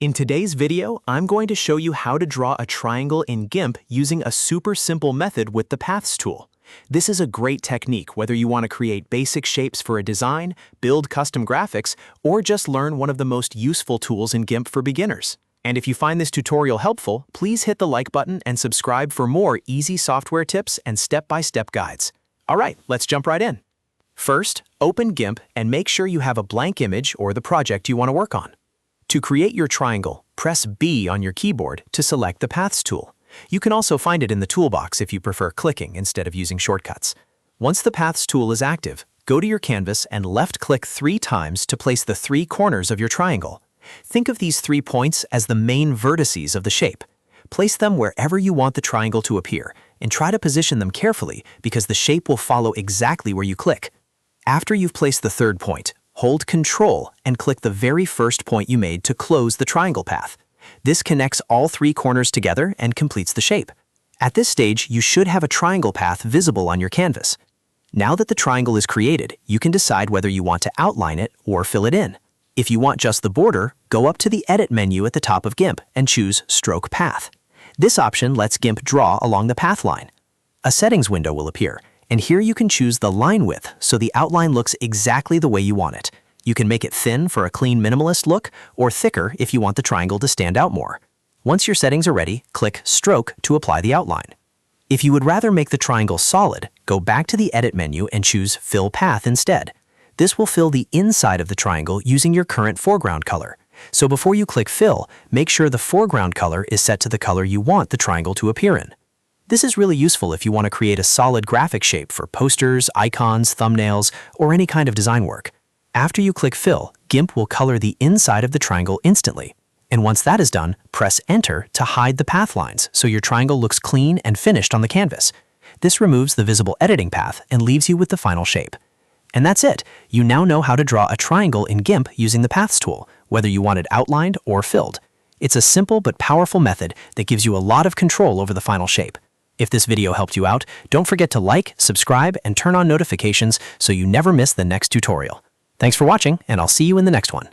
In today's video, I'm going to show you how to draw a triangle in Gimp using a super simple method with the Paths tool. This is a great technique whether you want to create basic shapes for a design, build custom graphics, or just learn one of the most useful tools in Gimp for beginners. And if you find this tutorial helpful, please hit the like button and subscribe for more easy software tips and step-by-step guides. Alright, let's jump right in. First, open Gimp and make sure you have a blank image or the project you want to work on. To create your triangle, press B on your keyboard to select the Paths tool. You can also find it in the toolbox if you prefer clicking instead of using shortcuts. Once the Paths tool is active, go to your canvas and left-click 3 times to place the 3 corners of your triangle. Think of these 3 points as the main vertices of the shape. Place them wherever you want the triangle to appear, and try to position them carefully because the shape will follow exactly where you click. After you've placed the 3rd point, hold Ctrl and click the very first point you made to close the triangle path. This connects all 3 corners together and completes the shape. At this stage, you should have a triangle path visible on your canvas. Now that the triangle is created, you can decide whether you want to outline it or fill it in. If you want just the border, go up to the Edit menu at the top of Gimp and choose Stroke Path. This option lets Gimp draw along the path line. A settings window will appear, and here you can choose the line width so the outline looks exactly the way you want it. You can make it thin for a clean minimalist look or thicker if you want the triangle to stand out more. Once your settings are ready, click Stroke to apply the outline. If you would rather make the triangle solid, go back to the Edit menu and choose Fill Path instead. This will fill the inside of the triangle using your current foreground color. So before you click Fill, make sure the foreground color is set to the color you want the triangle to appear in. This is really useful if you want to create a solid graphic shape for posters, icons, thumbnails, or any kind of design work. After you click Fill, Gimp will color the inside of the triangle instantly. And once that is done, press Enter to hide the path lines so your triangle looks clean and finished on the canvas. This removes the visible editing path and leaves you with the final shape. And that's it! You now know how to draw a triangle in Gimp using the Paths tool, whether you want it outlined or filled. It's a simple but powerful method that gives you a lot of control over the final shape. If this video helped you out, don't forget to like, subscribe, and turn on notifications so you never miss the next tutorial. Thanks for watching, and I'll see you in the next one.